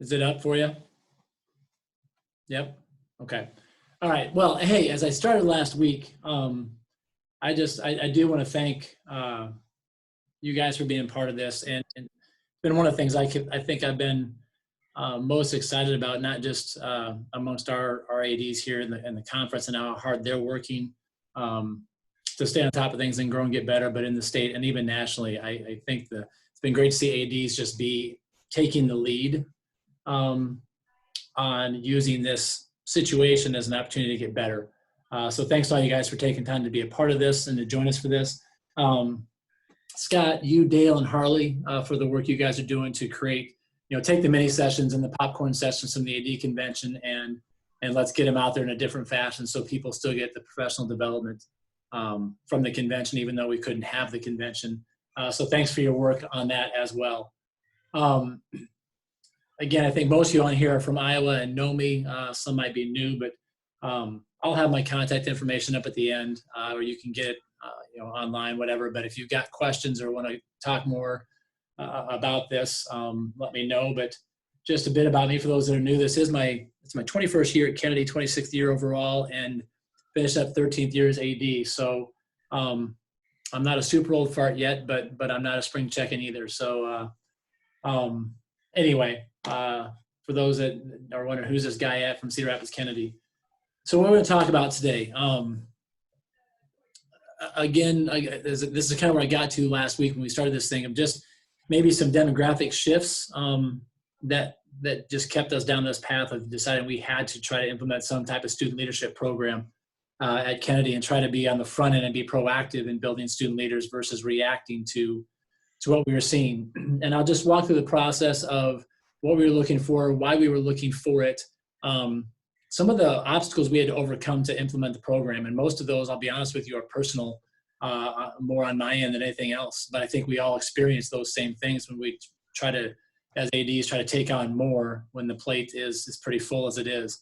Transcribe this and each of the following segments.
Is it up for you? Yep. Okay. All right. Well, hey, as I started last week, I do want to thank you guys for being part of this, and it's been one of the things I think I've been most excited about, not just amongst our ADs here in the conference and how hard they're working to stay on top of things and grow and get better, but in the state and even nationally, I think it's been great to see ADs just be taking the lead on using this situation as an opportunity to get better. So thanks to all you guys for taking time to be a part of this and to join us for this. Scott, you, Dale, and Harley for the work you guys are doing to create, take the mini sessions and the popcorn sessions from the AD convention and let's get them out there in a different fashion so people still get the professional development from the convention, even though we couldn't have the convention. So thanks for your work on that as well. Again, I think most of you on here are from Iowa and know me. Some might be new, but I'll have my contact information up at the end, or you can get it online, whatever. But if you've got questions or want to talk more about this, let me know. But just a bit about me for those that are new. It's my 21st year at Kennedy, 26th year overall, and finished up 13th year as AD. So I'm not a super old fart yet, but I'm not a spring chicken either. So anyway, for those that are wondering who's this guy at from Cedar Rapids, Kennedy. So what we're going to talk about today, again, this is kind of where I got to last week when we started this thing, of just maybe some demographic shifts that just kept us down this path of deciding we had to try to implement some type of student leadership program at Kennedy and try to be on the front end and be proactive in building student leaders versus reacting to what we were seeing. And I'll just walk through the process of what we were looking for, why we were looking for it, some of the obstacles we had to overcome to implement the program. And most of those, I'll be honest with you, are personal, more on my end than anything else. But I think we all experience those same things when we try to, as ADs, try to take on more when the plate is pretty full as it is.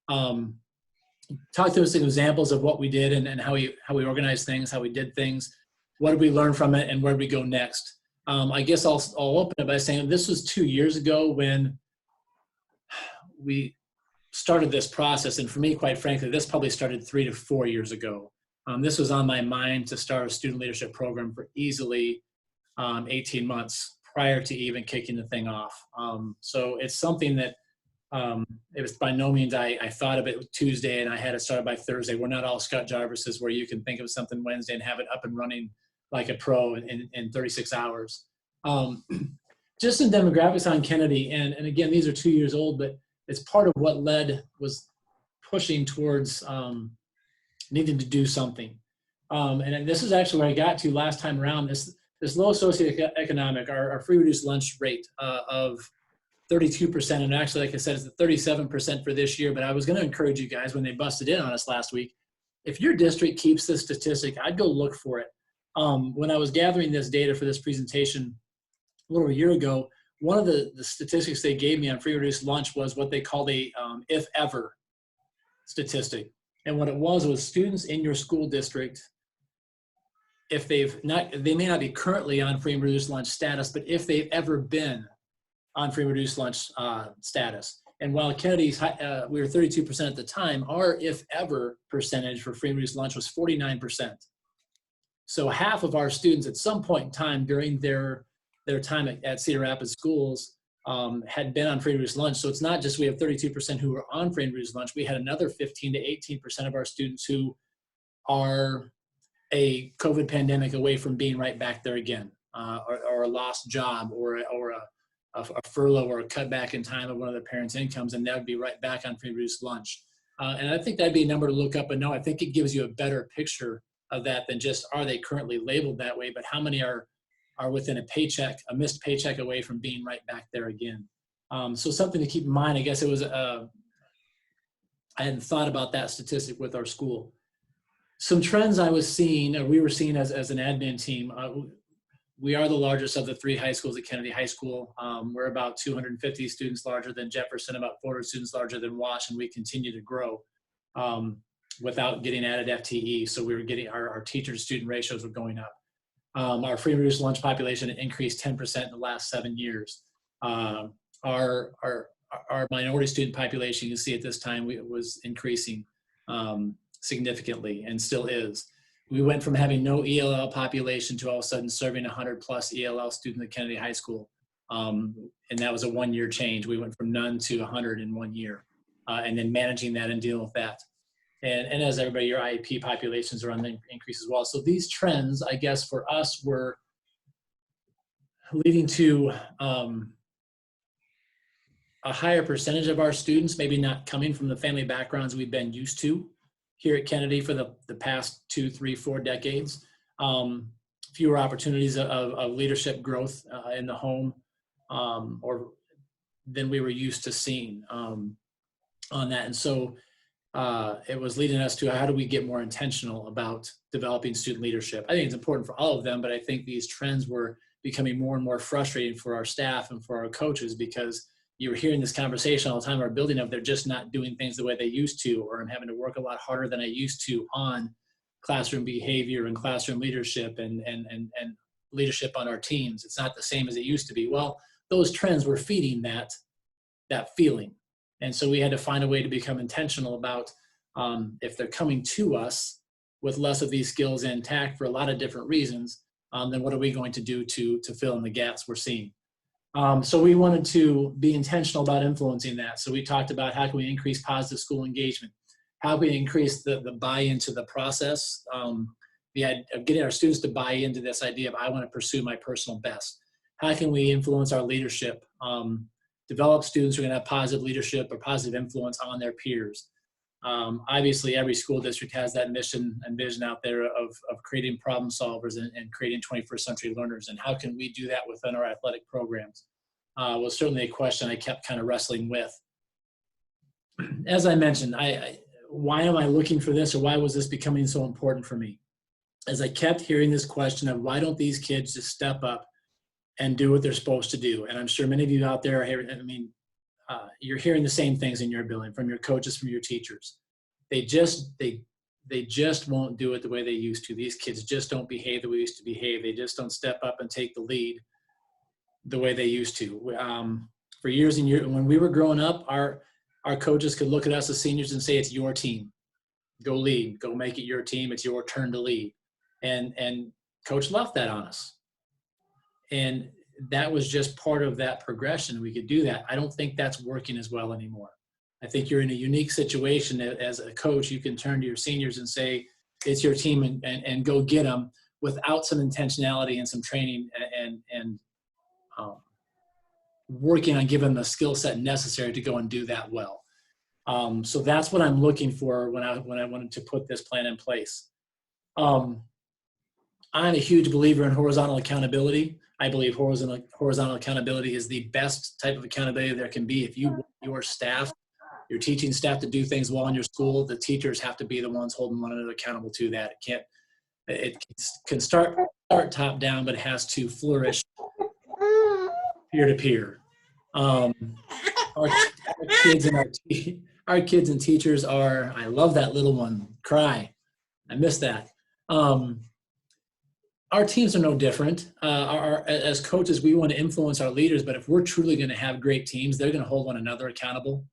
Talk through some examples of what we did and how we organized things, how we did things, what did we learn from it, and where did we go next. I guess I'll open it by saying this was 2 years ago when we started this process. And for me, quite frankly, this probably started 3 to 4 years ago. This was on my mind to start a student leadership program for easily 18 months prior to even kicking the thing off. So it's something that it was by no means I thought of it Tuesday and I had it started by Thursday. We're not all Scott Jarvis's where you can think of something Wednesday and have it up and running like a pro in 36 hours. Just some demographics on Kennedy. And again, these are 2 years old, but it's part of what was pushing towards needing to do something. And this is actually where I got to last time around, this low socioeconomic, our free reduced lunch rate of 32%. And actually, like I said, it's at 37% for this year, but I was going to encourage you guys when they busted in on us last week, if your district keeps this statistic, I'd go look for it. When I was gathering this data for this presentation a little over a year ago, one of the statistics they gave me on free reduced lunch was what they called a if ever statistic. And what it was students in your school district, if they may not be currently on free and reduced lunch status, but if they've ever been on free and reduced lunch status. And while Kennedy's, we were 32% at the time, our if ever percentage for free and reduced lunch was 49%. So half of our students at some point in time during their time at Cedar Rapids schools had been on free and reduced lunch. So it's not just we have 32% who are on free and reduced lunch. We had another 15 to 18% of our students who are a COVID pandemic away from being right back there again, or a lost job, or a furlough or a cutback in time of one of their parents' incomes, and that would be right back on free and reduced lunch. And I think that'd be a number to look up and know. I think it gives you a better picture of that than just are they currently labeled that way, but how many are within a missed paycheck away from being right back there again. So something to keep in mind. I guess it was, I hadn't thought about that statistic with our school. Some trends I was seeing, or we were seeing as an admin team, we are the largest of the 3 high schools at Kennedy High School. We're about 250 students larger than Jefferson, about 400 students larger than Wash, and we continue to grow without getting added FTE. So we were getting, our teacher to student ratios were going up. Our free and reduced lunch population increased 10% in the last 7 years. Our our minority student population, you see at this time, was increasing significantly and still is. We went from having no ELL population to all of a sudden serving 100 plus ELL students at Kennedy High School. And that was a 1 year change. We went from none to 100 in 1 year, and then managing that and dealing with that. And as everybody, your IEP populations are on the increase as well. So these trends, I guess, for us were leading to a higher percentage of our students maybe not coming from the family backgrounds we've been used to here at Kennedy for the past 2, 3, 4 decades. Fewer opportunities of leadership growth in the home, or than we were used to seeing on that. And so it was leading us to how do we get more intentional about developing student leadership. I think it's important for all of them, but I think these trends were becoming more and more frustrating for our staff and for our coaches, because you were hearing this conversation all the time, our building of they're just not doing things the way they used to, or I'm having to work a lot harder than I used to on classroom behavior and classroom leadership and leadership on our teams. It's not the same as it used to be. Well, those trends were feeding that feeling. And so we had to find a way to become intentional about if they're coming to us with less of these skills intact for a lot of different reasons, then what are we going to do to fill in the gaps we're seeing? So we wanted to be intentional about influencing that. So we talked about how can we increase positive school engagement? How can we increase the buy-in to the process? The idea of getting our students to buy into this idea of I want to pursue my personal best. How can we influence our leadership? Develop students who are going to have positive leadership or positive influence on their peers. Obviously, every school district has that mission and vision out there of creating problem solvers and creating 21st century learners. And how can we do that within our athletic programs? Was certainly a question I kept kind of wrestling with. As I mentioned, why am I looking for this, or why was this becoming so important for me? As I kept hearing this question of why don't these kids just step up and do what they're supposed to do? And I'm sure many of you out there are hearing, you're hearing the same things in your building from your coaches, from your teachers. They just won't do it the way they used to. These kids just don't behave the way they used to behave. They just don't step up and take the lead the way they used to. For years and years, when we were growing up, our coaches could look at us as seniors and say, it's your team. Go lead, go make it your team. It's your turn to lead. And coach left that on us. And that was just part of that progression. We could do that. I don't think that's working as well anymore. I think you're in a unique situation as a coach. You can turn to your seniors and say, it's your team, and go get them without some intentionality and some training and working on giving them the skill set necessary to go and do that well. So that's what I'm looking for when I wanted to put this plan in place. I'm a huge believer in horizontal accountability. I believe horizontal accountability is the best type of accountability there can be. If you want your staff, your teaching staff, to do things well in your school, the teachers have to be the ones holding one another accountable to that. It can start top down, but it has to flourish peer to peer. Our kids and teachers are, I love that little one, cry. I miss that. Our teams are no different. As coaches, we want to influence our leaders, but if we're truly going to have great teams, they're going to hold one another accountable.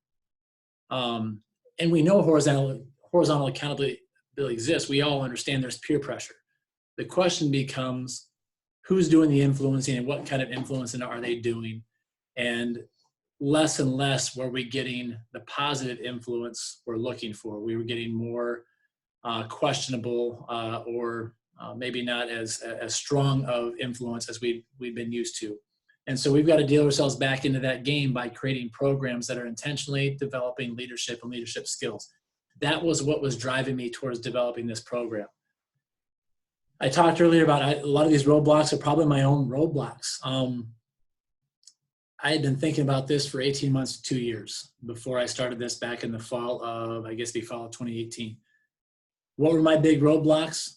And we know horizontal accountability exists. We all understand there's peer pressure. The question becomes, who's doing the influencing and what kind of influencing are they doing? And less were we getting the positive influence we're looking for. We were getting more questionable or maybe not as strong of influence as we've been used to. And so we've got to deal ourselves back into that game by creating programs that are intentionally developing leadership and leadership skills. That was what was driving me towards developing this program. I talked earlier about a lot of these roadblocks are probably my own roadblocks. I had been thinking about this for 18 months to 2 years before I started this back in the fall of 2018. What were my big roadblocks?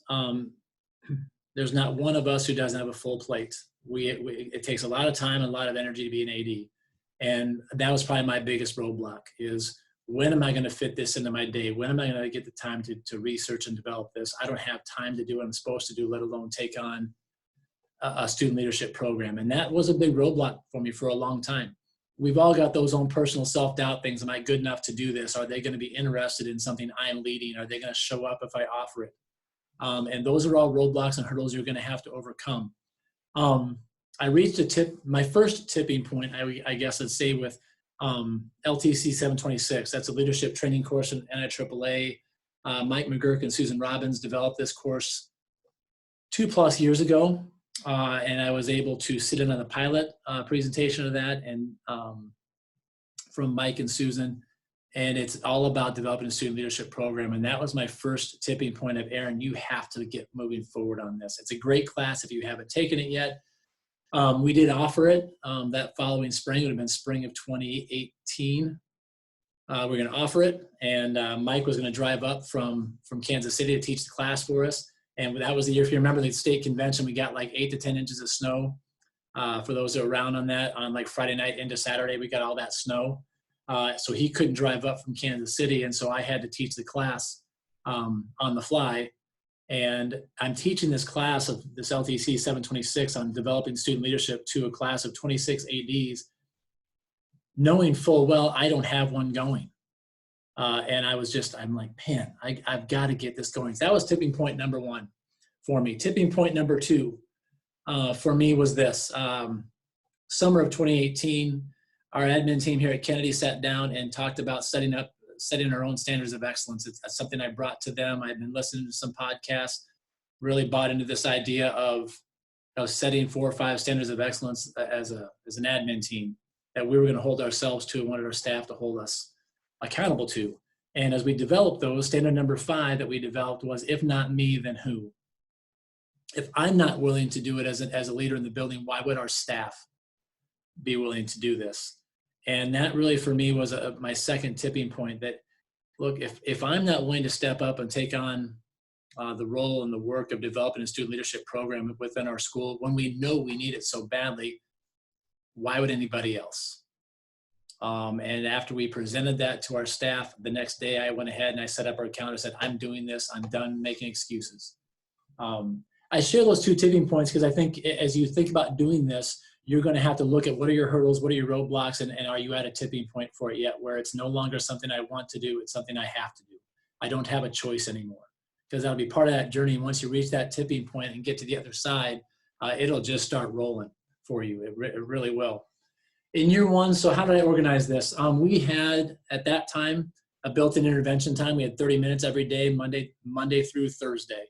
There's not one of us who doesn't have a full plate. It takes a lot of time and a lot of energy to be an AD. And that was probably my biggest roadblock is, when am I going to fit this into my day? When am I going to get the time to research and develop this? I don't have time to do what I'm supposed to do, let alone take on a student leadership program. And that was a big roadblock for me for a long time. we've all got those own personal self-doubt things. Am I good enough to do this? Are they going to be interested in something I'm leading? Are they going to show up if I offer it? And those are all roadblocks and hurdles you're going to have to overcome. I reached my first tipping point, I guess I'd say, with LTC 726. That's a leadership training course in NIAAA. Mike McGurk and Susan Robbins developed this course 2+ years ago. And I was able to sit in on the pilot presentation of that, and from Mike and Susan. And it's all about developing a student leadership program. And that was my first tipping point of, Aaron, you have to get moving forward on this. It's a great class if you haven't taken it yet. We did offer it that following spring. It would have been spring of 2018. We're going to offer it. And Mike was going to drive up from Kansas City to teach the class for us. And that was the year, if you remember the state convention, we got like 8 to 10 inches of snow. For those that were around on that, on like Friday night into Saturday, we got all that snow. So he couldn't drive up from Kansas City. And so I had to teach the class on the fly. And I'm teaching this class of this LTC 726 on developing student leadership to a class of 26 ADs, knowing full well I don't have one going. And I'm like, man, I've got to get this going. So that was tipping point number 1 for me. Tipping point number 2 for me was this. Summer of 2018, our admin team here at Kennedy sat down and talked about setting our own standards of excellence. That's something I brought to them. I've been listening to some podcasts, really bought into this idea of setting 4 or 5 standards of excellence as an admin team that we were going to hold ourselves to and wanted our staff to hold us accountable to. And as we developed those, standard number 5 that we developed was, if not me, then who? If I'm not willing to do it as a leader in the building, why would our staff be willing to do this? And that really for me was my second tipping point, that look, if I'm not willing to step up and take on the role and the work of developing a student leadership program within our school, when we know we need it so badly, why would anybody else? And after we presented that to our staff, the next day I went ahead and I set up our calendar, said, I'm doing this, I'm done making excuses. I share those 2 tipping points because I think as you think about doing this, you're going to have to look at what are your hurdles, what are your roadblocks, and are you at a tipping point for it yet, where it's no longer something I want to do, it's something I have to do. I don't have a choice anymore, because that'll be part of that journey. And once you reach that tipping point and get to the other side, it'll just start rolling for you. It really will. In year 1, so how did I organize this? We had, at that time, a built-in intervention time. We had 30 minutes every day, Monday through Thursday.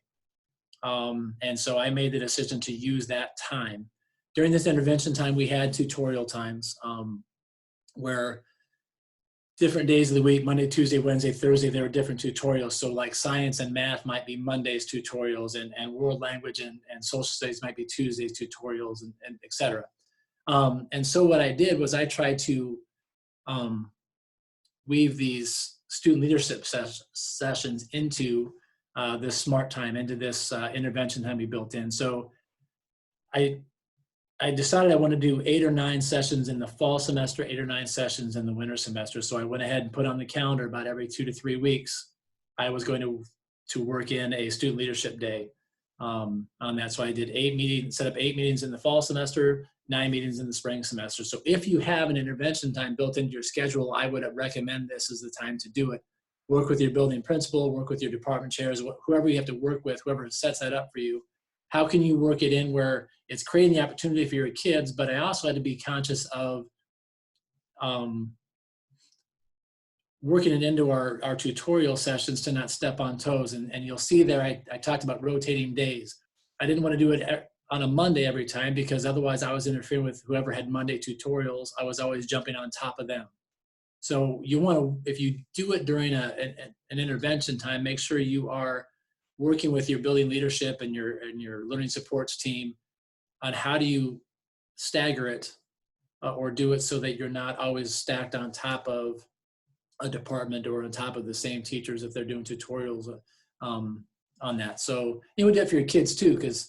And so I made the decision to use that time. During this intervention time, we had tutorial times where different days of the week, Monday, Tuesday, Wednesday, Thursday, there were different tutorials. So like science and math might be Monday's tutorials, and world language and social studies might be Tuesday's tutorials, and et cetera. And so what I did was I tried to weave these student leadership sessions into this smart time, into this intervention time we built in. So I decided I want to do 8 or 9 sessions in the fall semester, 8 or 9 sessions in the winter semester. So I went ahead and put on the calendar about every 2 to 3 weeks, I was going to work in a student leadership day on that. So I did 8 meetings, set up 8 meetings in the fall semester, 9 meetings in the spring semester. So if you have an intervention time built into your schedule, I would recommend this as the time to do it. Work with your building principal, work with your department chairs, whoever you have to work with, whoever sets that up for you. How can you work it in where it's creating the opportunity for your kids, but I also had to be conscious of working it into our tutorial sessions to not step on toes. And you'll see there, I talked about rotating days. I didn't want to do it on a Monday every time, because otherwise I was interfering with whoever had Monday tutorials. I was always jumping on top of them. So you want to, if you do it during an intervention time, make sure you are working with your building leadership and your learning supports team on how do you stagger it or do it so that you're not always stacked on top of a department or on top of the same teachers if they're doing tutorials on that. So you would do that for your kids too, because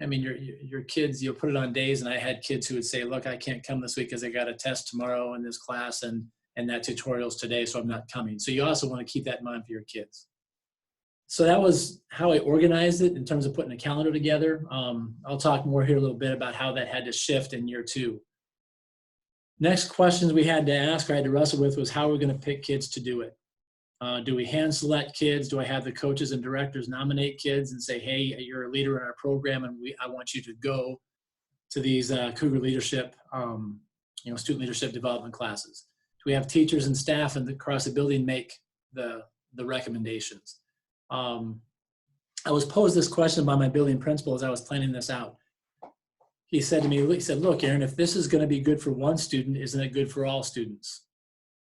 I mean, your kids, you'll put it on days, and I had kids who would say, look, I can't come this week because I got a test tomorrow in this class and that tutorial's today, so I'm not coming. So you also want to keep that in mind for your kids. So that was how I organized it in terms of putting a calendar together. I'll talk more here a little bit about how that had to shift in year 2. Next questions we had to ask, or I had to wrestle with, was how we're going to pick kids to do it. Do we hand select kids? Do I have the coaches and directors nominate kids and say, hey, you're a leader in our program and I want you to go to these Cougar leadership, student leadership development classes? Do we have teachers and staff across the building make the recommendations? I was posed this question by my building principal as I was planning this out. He said to me, look, Aaron, if this is going to be good for one student, isn't it good for all students?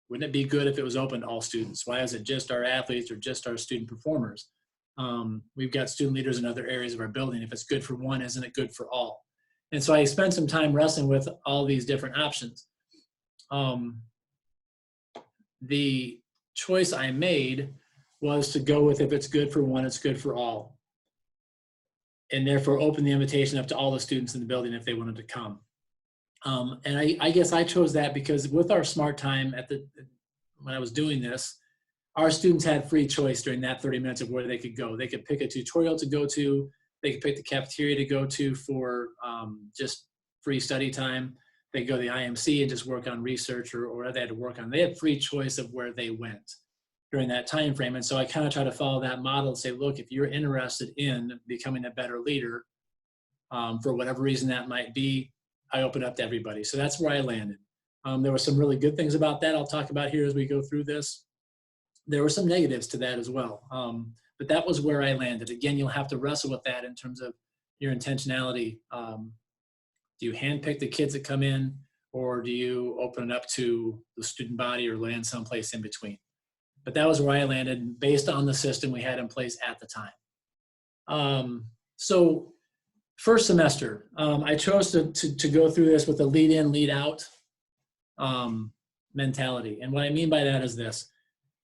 Wouldn't it be good if it was open to all students? Why is it just our athletes or just our student performers? We've got student leaders in other areas of our building. If it's good for one, isn't it good for all? And so I spent some time wrestling with all these different options. The choice I made was to go with, if it's good for one, it's good for all. And therefore open the invitation up to all the students in the building if they wanted to come. And I guess I chose that because with our Smart Time when I was doing this, our students had free choice during that 30 minutes of where they could go. They could pick a tutorial to go to. They could pick the cafeteria to go to for just free study time. They could go to the IMC and just work on research or whatever they had to work on. They had free choice of where they went during that time frame. And so I kind of try to follow that model and say, look, if you're interested in becoming a better leader, for whatever reason that might be, I open up to everybody. So that's where I landed. There were some really good things about that I'll talk about here as we go through this. There were some negatives to that as well. But that was where I landed. Again, you'll have to wrestle with that in terms of your intentionality. Do you handpick the kids that come in, or do you open it up to the student body or land someplace in between? But that was where I landed based on the system we had in place at the time. So first semester, I chose to go through this with a lead in, lead out mentality. And what I mean by that is this: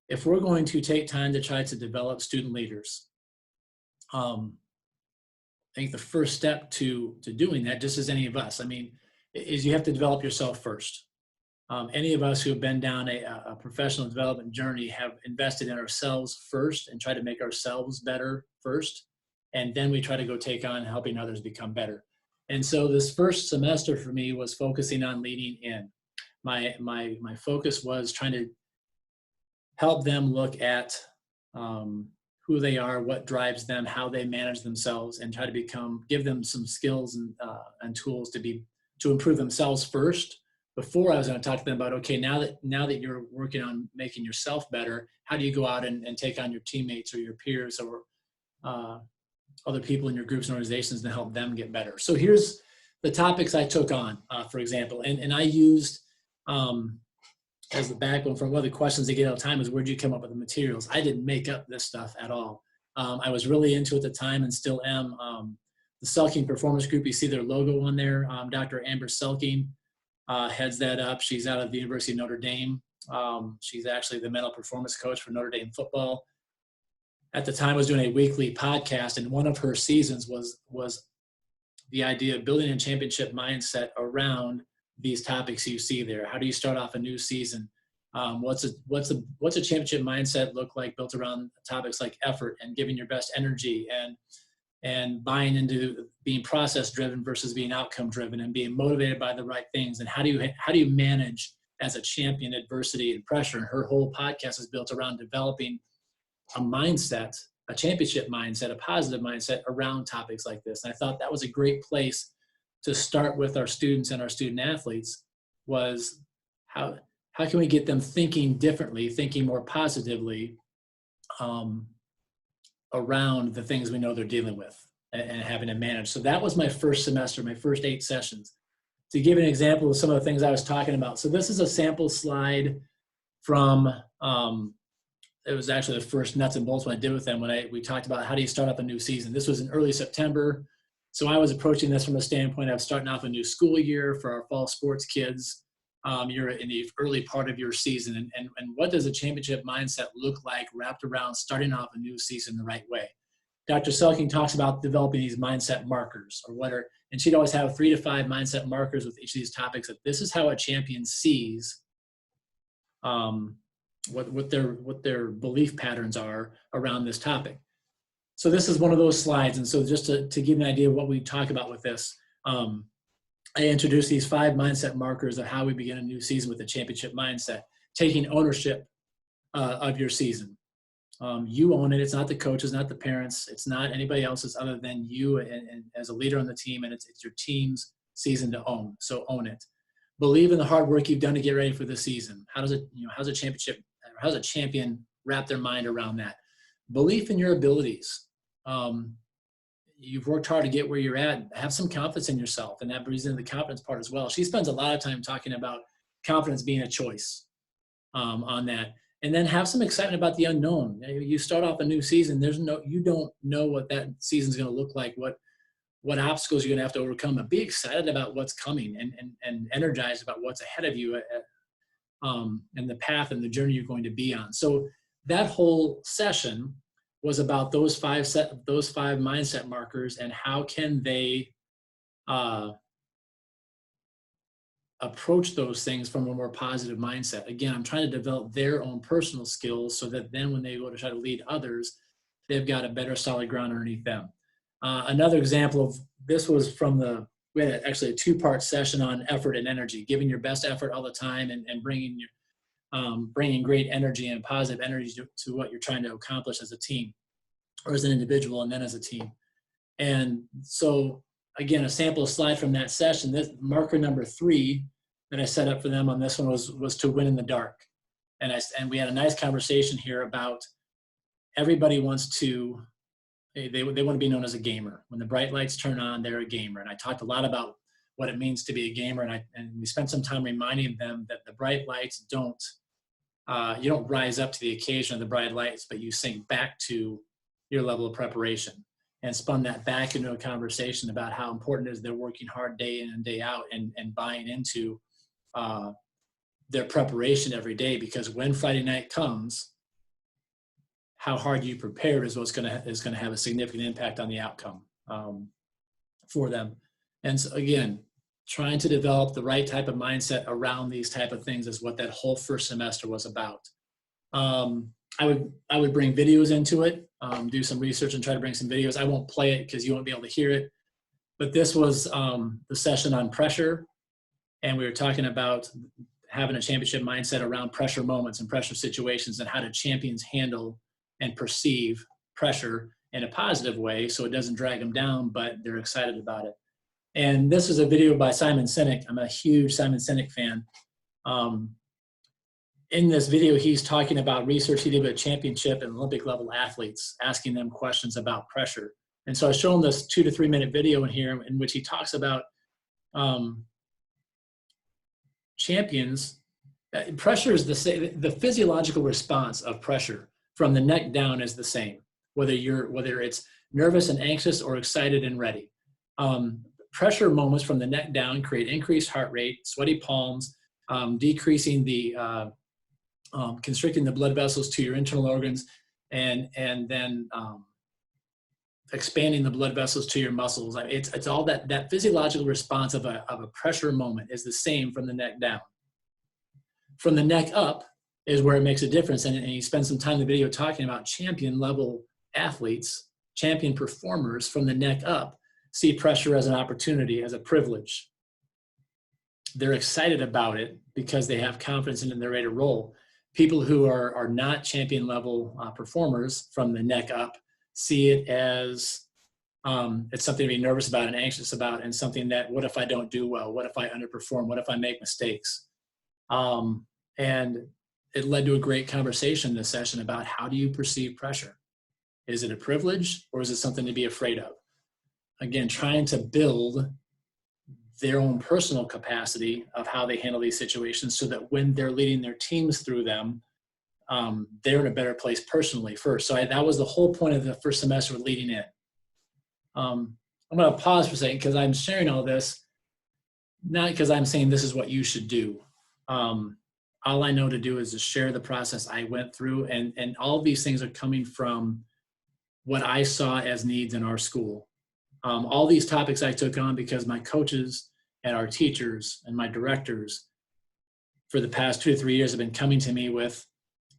if we're going to take time to try to develop student leaders, I think the first step to doing that, just as any of us, is you have to develop yourself first. Any of us who have been down a professional development journey have invested in ourselves first and try to make ourselves better first. And then we try to go take on helping others become better. And so this first semester for me was focusing on leading in. My focus was trying to help them look at who they are, what drives them, how they manage themselves, and try to give them some skills and tools to improve themselves first, before I was going to talk to them about, okay, now that you're working on making yourself better, how do you go out and take on your teammates or your peers or other people in your groups and organizations to help them get better? So here's the topics I took on, for example, and I used as the backbone from one of the questions they get all the time is, where'd you come up with the materials? I didn't make up this stuff at all. I was really into it at the time and still am. The Selking Performance Group, you see their logo on there. Dr. Amber Selking heads that up. She's out of the University of Notre Dame. She's actually the mental performance coach for Notre Dame football. At the time, I was doing a weekly podcast, and one of her seasons was the idea of building a championship mindset around these topics you see there. How do you start off a new season? What's a championship mindset look like, built around topics like effort and giving your best energy and buying into being process driven versus being outcome driven and being motivated by the right things? And how do you manage as a champion adversity and pressure? And her whole podcast is built around developing a mindset, a championship mindset, a positive mindset around topics like this. And I thought that was a great place to start with our students and our student athletes, was how can we get them thinking differently, thinking more positively around the things we know they're dealing with and having to manage. So that was my first semester, my first 8 sessions. To give an example of some of the things I was talking about. So this is a sample slide from, it was actually the first nuts and bolts when I did with them, when we talked about how do you start up a new season. This was in early September. So I was approaching this from a standpoint of starting off a new school year for our fall sports kids. You're in the early part of your season. And what does a championship mindset look like wrapped around starting off a new season the right way? Dr. Selking talks about developing these mindset markers, and she'd always have 3 to 5 mindset markers with each of these topics. That this is how a champion sees what their belief patterns are around this topic. So this is one of those slides. And so just to give you an idea of what we talk about with this, I introduced these 5 mindset markers of how we begin a new season with a championship mindset, taking ownership of your season. You own it. It's not the coaches, not the parents. It's not anybody else's other than you and as a leader on the team, and it's your team's season to own. So own it. Believe in the hard work you've done to get ready for the season. How's a championship, how's a champion wrap their mind around that? Belief in your abilities. You've worked hard to get where you're at. Have some confidence in yourself, and that brings in the confidence part as well. She spends a lot of time talking about confidence being a choice on that. And then have some excitement about the unknown. You start off a new season. You don't know what that season's going to look like, what obstacles you're going to have to overcome. But be excited about what's coming and energized about what's ahead of you and the path and the journey you're going to be on. So that whole session was about those five mindset markers and how can they approach those things from a more positive mindset. Again, I'm trying to develop their own personal skills so that then when they go to try to lead others, they've got a better solid ground underneath them. Another example of this was we had actually a 2-part session on effort and energy, giving your best effort all the time and bringing great energy and positive energy to what you're trying to accomplish as a team or as an individual and then as a team. And so again, a sample slide from that session, this marker number 3 that I set up for them on this one was to win in the dark. And we had a nice conversation here about everybody wants to, they want to be known as a gamer. When the bright lights turn on, they're a gamer. And I talked a lot about what it means to be a gamer. And we spent some time reminding them that the bright lights you don't rise up to the occasion of the bright lights, but you sink back to your level of preparation. And spun that back into a conversation about how important it is they're working hard day in and day out and buying into their preparation every day, because when Friday night comes, how hard you prepared is what's going to have a significant impact on the outcome for them. And so again, trying to develop the right type of mindset around these type of things is what that whole first semester was about. I would bring videos into it, do some research and try to bring some videos. I won't play it because you won't be able to hear it. But this was the session on pressure. And we were talking about having a championship mindset around pressure moments and pressure situations and how do champions handle and perceive pressure in a positive way so it doesn't drag them down, but they're excited about it. And this is a video by Simon Sinek. I'm a huge Simon Sinek fan. In this video, he's talking about research he did with championship and Olympic level athletes, asking them questions about pressure. And so I show him this 2 to 3 minute video in here in which he talks about champions. Pressure is the physiological response of pressure from the neck down is the same, whether it's nervous and anxious or excited and ready. Pressure moments from the neck down create increased heart rate, sweaty palms, decreasing the constricting the blood vessels to your internal organs, and then expanding the blood vessels to your muscles. It's all that physiological response of a pressure moment is the same from the neck down. From the neck up is where it makes a difference. And he spends some time in the video talking about champion level athletes, champion performers from the neck up see pressure as an opportunity, as a privilege. They're excited about it because they have confidence in it and they're ready to roll. People who are not champion level performers from the neck up see it as it's something to be nervous about and anxious about, and something that, what if I don't do well? What if I underperform? What if I make mistakes? And it led to a great conversation in this session about how do you perceive pressure? Is it a privilege or is it something to be afraid of? Again, trying to build their own personal capacity of how they handle these situations so that when they're leading their teams through them, they're in a better place personally first. So that was the whole point of the first semester with leading in. I'm going to pause for a second because I'm sharing all this, not because I'm saying this is what you should do. All I know to do is to share the process I went through, and all of these things are coming from what I saw as needs in our school. All these topics I took on because my coaches and our teachers and my directors for the past 2 to 3 years have been coming to me with,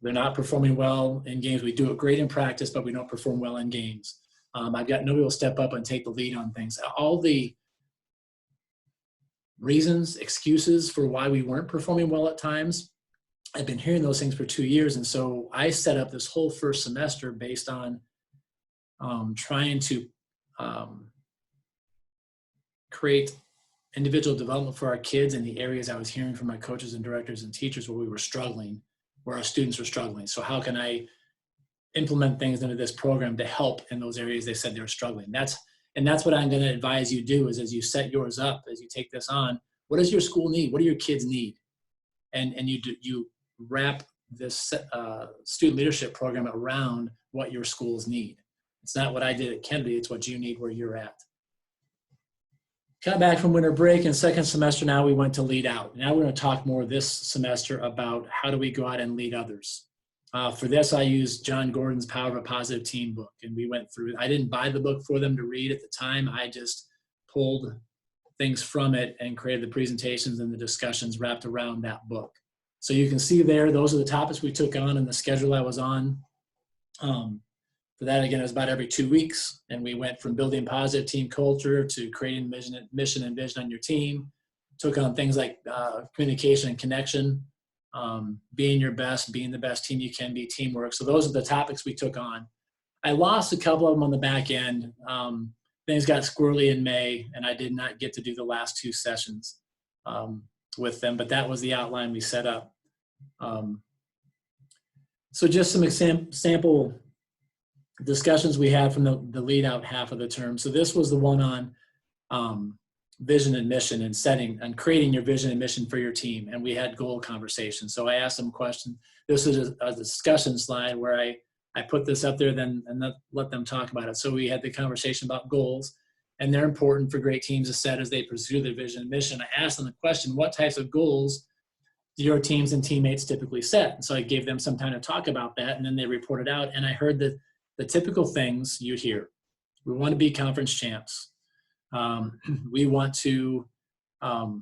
they're not performing well in games. We do it great in practice, but we don't perform well in games. I've got nobody will step up and take the lead on things. All the reasons, excuses for why we weren't performing well at times. I've been hearing those things for 2 years. And so I set up this whole first semester based on trying to create individual development for our kids in the areas I was hearing from my coaches and directors and teachers where we were struggling, where our students were struggling. So how can I implement things into this program to help in those areas they said they were struggling? That's what I'm going to advise you do, is as you set yours up, as you take this on, what does your school need? What do your kids need? And you wrap this student leadership program around what your schools need. It's not what I did at Kennedy, it's what you need where you're at. Got back from winter break, and second semester now we went to lead out. Now we're going to talk more this semester about how do we go out and lead others. For this, I used John Gordon's Power of a Positive Team book, and we went through. I didn't buy the book for them to read at the time. I just pulled things from it and created the presentations and the discussions wrapped around that book. So you can see there, those are the topics we took on and the schedule I was on. For that, again, it was about every 2 weeks, and we went from building positive team culture to creating mission and vision on your team. Took on things like communication and connection, being your best, being the best team you can be, teamwork. So those are the topics we took on. I lost a couple of them on the back end. Things got squirrely in May, and I did not get to do the last 2 sessions with them, but that was the outline we set up. So just some sample discussions we had from the lead out half of the term. So this was the one on vision and mission and setting and creating your vision and mission for your team. And we had goal conversations. So I asked them questions. This is a discussion slide where I put this up there and let them talk about it. So we had the conversation about goals, and they're important for great teams to set as they pursue their vision and mission. I asked them the question, what types of goals do your teams and teammates typically set? And so I gave them some time to talk about that, and then they reported out, and I heard the typical things you hear. We want to be conference champs. We want to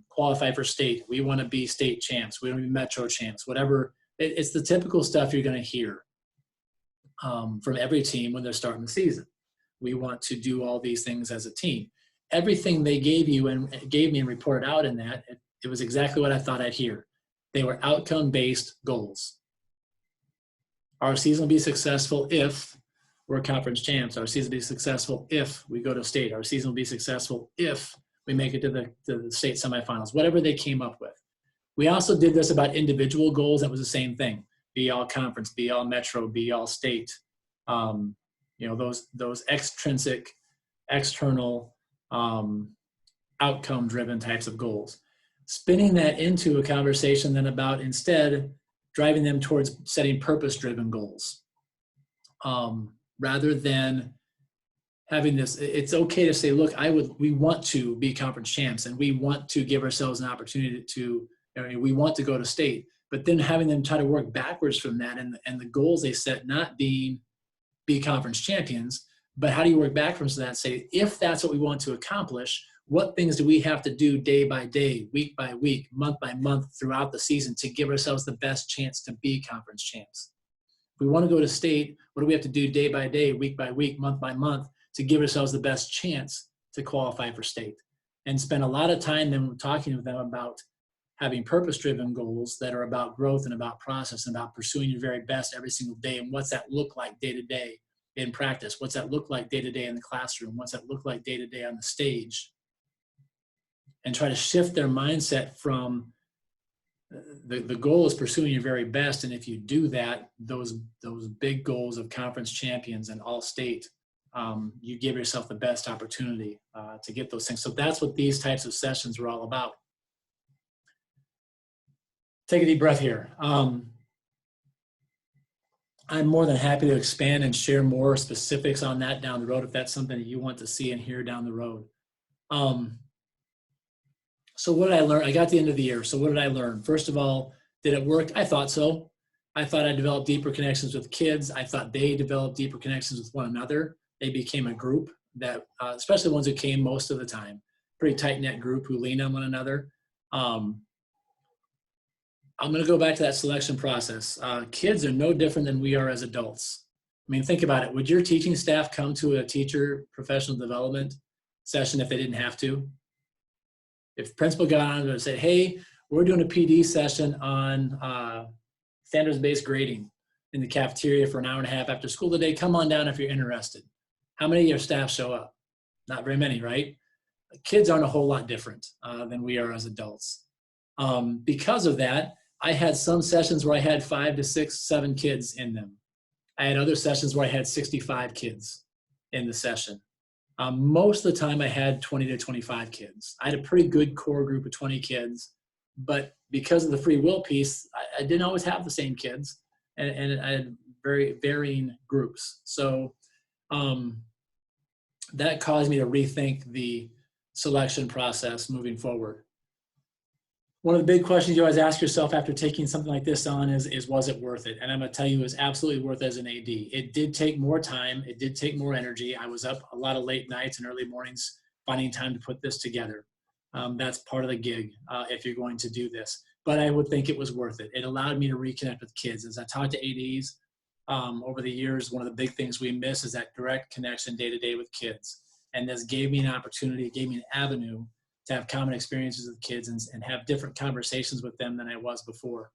qualify for state. We want to be state champs. We want to be metro champs, whatever. It's the typical stuff you're going to hear from every team when they're starting the season. We want to do all these things as a team. Everything they gave you and gave me and reported out in that, it was exactly what I thought I'd hear. They were outcome-based goals. Our season will be successful if we're conference champs. Our season will be successful if we go to state. Our season will be successful if we make it to the state semifinals, whatever they came up with. We also did this about individual goals. That was the same thing. Be all conference, be all metro, be all state. Those extrinsic, external, outcome-driven types of goals. Spinning that into a conversation then about instead driving them towards setting purpose-driven goals. Rather than having this, it's okay to say, look, we want to be conference champs and we want to give ourselves an opportunity we want to go to state, but then having them try to work backwards from that and the goals they set not being be conference champions, but how do you work backwards from that and say, if that's what we want to accomplish, what things do we have to do day by day, week by week, month by month throughout the season to give ourselves the best chance to be conference champs? If we want to go to state, what do we have to do day by day, week by week, month by month to give ourselves the best chance to qualify for state? And spend a lot of time then talking with them about having purpose-driven goals that are about growth and about process and about pursuing your very best every single day. And what's that look like day to day in practice? What's that look like day to day in the classroom? What's that look like day to day on the stage? And try to shift their mindset from the goal is pursuing your very best. And if you do that, those big goals of conference champions and all state, you give yourself the best opportunity to get those things. So that's what these types of sessions were all about. Take a deep breath here. I'm more than happy to expand and share more specifics on that down the road if that's something that you want to see and hear down the road. So what did I learn? I got to the end of the year. So what did I learn? First of all, did it work? I thought so. I thought I developed deeper connections with kids. I thought they developed deeper connections with one another. They became a group that, especially the ones who came most of the time, pretty tight-knit group who lean on one another. I'm going to go back to that selection process. Kids are no different than we are as adults. I mean, think about it. Would your teaching staff come to a teacher professional development session if they didn't have to? If principal got on and said, hey, we're doing a PD session on standards-based grading in the cafeteria for an hour and a half after school today, come on down if you're interested. How many of your staff show up? Not very many, right? Kids aren't a whole lot different than we are as adults. Because of that, I had some sessions where I had 5 to 6, 7 kids in them. I had other sessions where I had 65 kids in the session. Most of the time I had 20 to 25 kids. I had a pretty good core group of 20 kids, but because of the free will piece, I didn't always have the same kids, and I had very varying groups. So that caused me to rethink the selection process moving forward. One of the big questions you always ask yourself after taking something like this on is was it worth it? And I'm going to tell you, it was absolutely worth it as an AD. It did take more time. It did take more energy. I was up a lot of late nights and early mornings finding time to put this together. That's part of the gig if you're going to do this. But I would think it was worth it. It allowed me to reconnect with kids. As I talked to ADs over the years, one of the big things we miss is that direct connection day to day with kids. And this gave me an opportunity, it gave me an avenue to have common experiences with kids and have different conversations with them than I was before.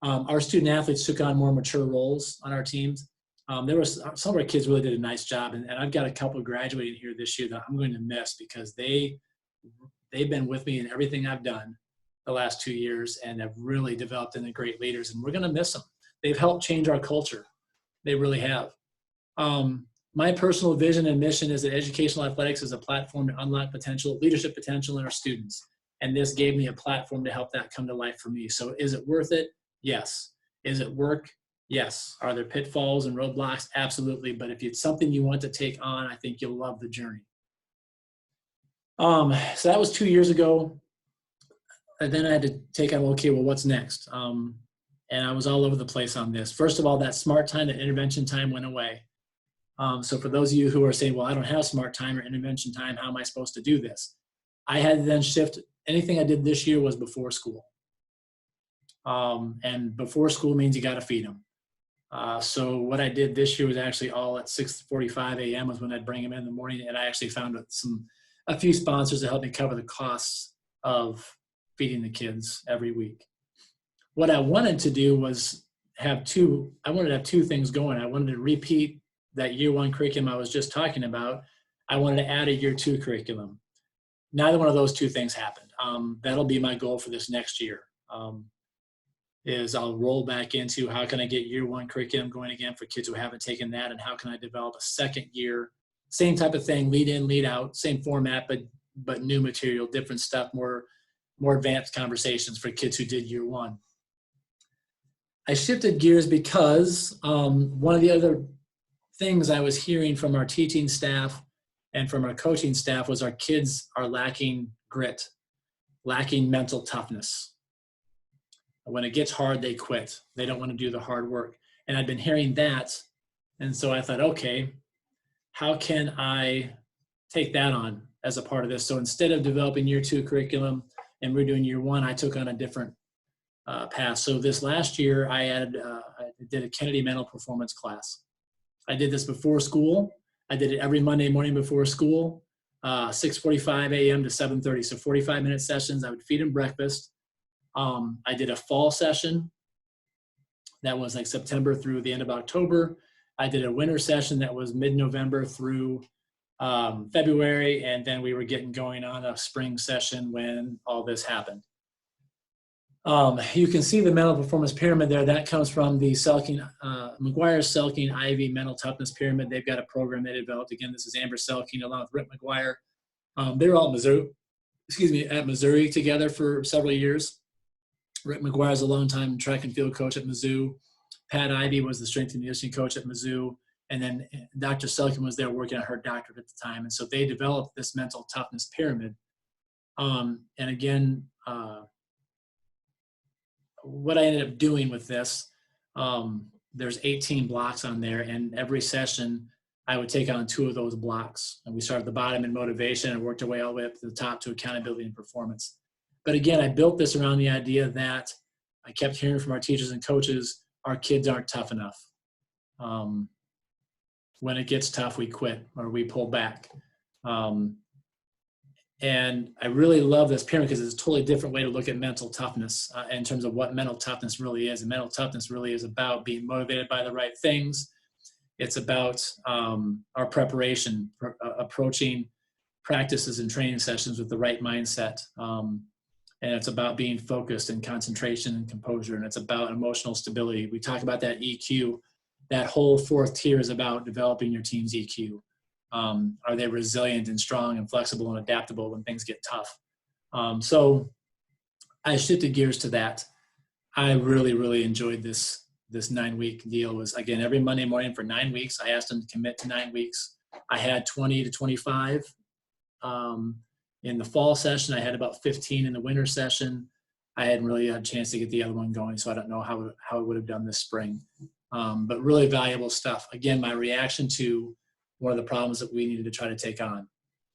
Our student athletes took on more mature roles on our teams. There was some of our kids really did a nice job, and I've got a couple graduating here this year that I'm going to miss because they've been with me in everything I've done the last 2 years and have really developed into great leaders, and we're going to miss them. They've helped change our culture. They really have. My personal vision and mission is that educational athletics is a platform to unlock potential, leadership potential in our students. And this gave me a platform to help that come to life for me. So is it worth it? Yes. Is it work? Yes. Are there pitfalls and roadblocks? Absolutely. But if it's something you want to take on, I think you'll love the journey. So that was 2 years ago. And then I had to take on, okay, well, what's next? And I was all over the place on this. First of all, that smart time, that intervention time went away. So for those of you who are saying, well, I don't have smart time or intervention time, how am I supposed to do this? I had to then shift. Anything I did this year was before school. And before school means you got to feed them. So what I did this year was actually all at 6:45 a.m. was when I'd bring them in the morning. And I actually found a few sponsors to help me cover the costs of feeding the kids every week. What I wanted to do was have two things going. I wanted to repeat that year 1 curriculum I was just talking about. I wanted to add a year 2 curriculum. Neither one of those two things happened. That'll be my goal for this next year, is I'll roll back into how can I get year 1 curriculum going again for kids who haven't taken that, and how can I develop a second year, same type of thing, lead in, lead out, same format, but new material, different stuff, more advanced conversations for kids who did year 1. I shifted gears because one of the other things I was hearing from our teaching staff and from our coaching staff was our kids are lacking grit, lacking mental toughness. When it gets hard, they quit. They don't want to do the hard work. And I've been hearing that. And so I thought, okay, how can I take that on as a part of this? So instead of developing year 2 curriculum and we're doing year 1, I took on a different path. So this last year, I did a Kennedy mental performance class. I did this before school. I did it every Monday morning before school, 6:45 a.m. to 7:30. So 45-minute sessions. I would feed them breakfast. I did a fall session that was like September through the end of October. I did a winter session that was mid-November through February. And then we were getting going on a spring session when all this happened. You can see the mental performance pyramid there. That comes from the McGuire-Selking Ivy Mental Toughness Pyramid. They've got a program they developed. Again, this is Amber Selking along with Rick McGuire. They were all at Missouri together for several years. Rick McGuire is a longtime track and field coach at Mizzou. Pat Ivy was the strength and conditioning coach at Mizzou. And then Dr. Selking was there working on her doctorate at the time. And so they developed this mental toughness pyramid. And again, what I ended up doing with this, there's 18 blocks on there, and every session I would take on 2 of those blocks. And we started at the bottom in motivation and worked our way all the way up to the top to accountability and performance. But again, I built this around the idea that I kept hearing from our teachers and coaches, our kids aren't tough enough. When it gets tough, we quit or we pull back. And I really love this pyramid because it's a totally different way to look at mental toughness in terms of what mental toughness really is. And mental toughness really is about being motivated by the right things. It's about our preparation, approaching practices and training sessions with the right mindset. And it's about being focused and concentration and composure. And it's about emotional stability. We talk about that EQ. That whole fourth tier is about developing your team's EQ. Are they resilient and strong and flexible and adaptable when things get tough? So I shifted gears to that. I really, really enjoyed this 9-week deal. It was, again, every Monday morning for 9 weeks. I asked them to commit to 9 weeks. I had 20 to 25 in the fall session. I had about 15 in the winter session. I hadn't really had a chance to get the other one going, so I don't know how I would have done this spring. But really valuable stuff. Again, my reaction to one of the problems that we needed to try to take on.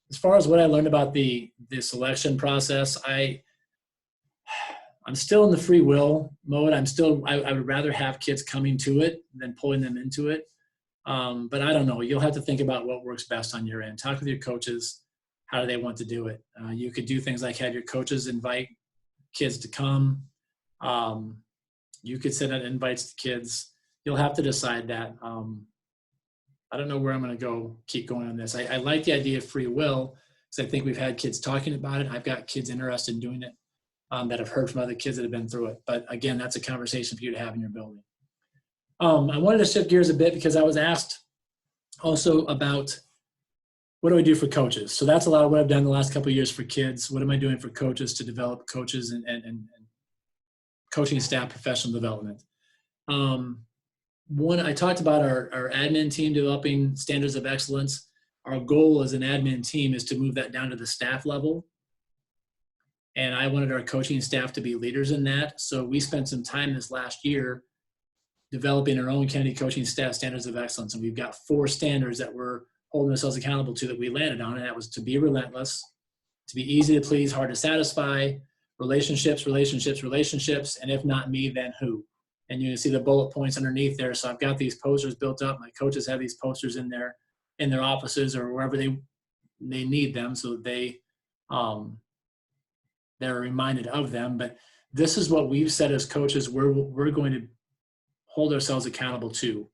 As far as what I learned about the selection process, I'm still in the free will mode. I would rather have kids coming to it than pulling them into it. But I don't know. You'll have to think about what works best on your end. Talk with your coaches. How do they want to do it? You could do things like have your coaches invite kids to come. You could send out invites to kids. You'll have to decide that. I don't know where I'm going to keep going on this. I like the idea of free will because I think we've had kids talking about it. I've got kids interested in doing it that have heard from other kids that have been through it. But again, that's a conversation for you to have in your building. I wanted to shift gears a bit because I was asked also about what do I do for coaches? So that's a lot of what I've done the last couple of years for kids. What am I doing for coaches to develop coaches and coaching staff professional development? One, I talked about our admin team developing standards of excellence. Our goal as an admin team is to move that down to the staff level. And I wanted our coaching staff to be leaders in that. So we spent some time this last year developing our own Kennedy coaching staff standards of excellence. And we've got 4 standards that we're holding ourselves accountable to that we landed on. And that was to be relentless, to be easy to please, hard to satisfy, relationships, and if not me, then who? And you can see the bullet points underneath there. So I've got these posters built up. My coaches have these posters in their offices or wherever they need them, so they're reminded of them. But this is what we've said as coaches we're going to hold ourselves accountable to.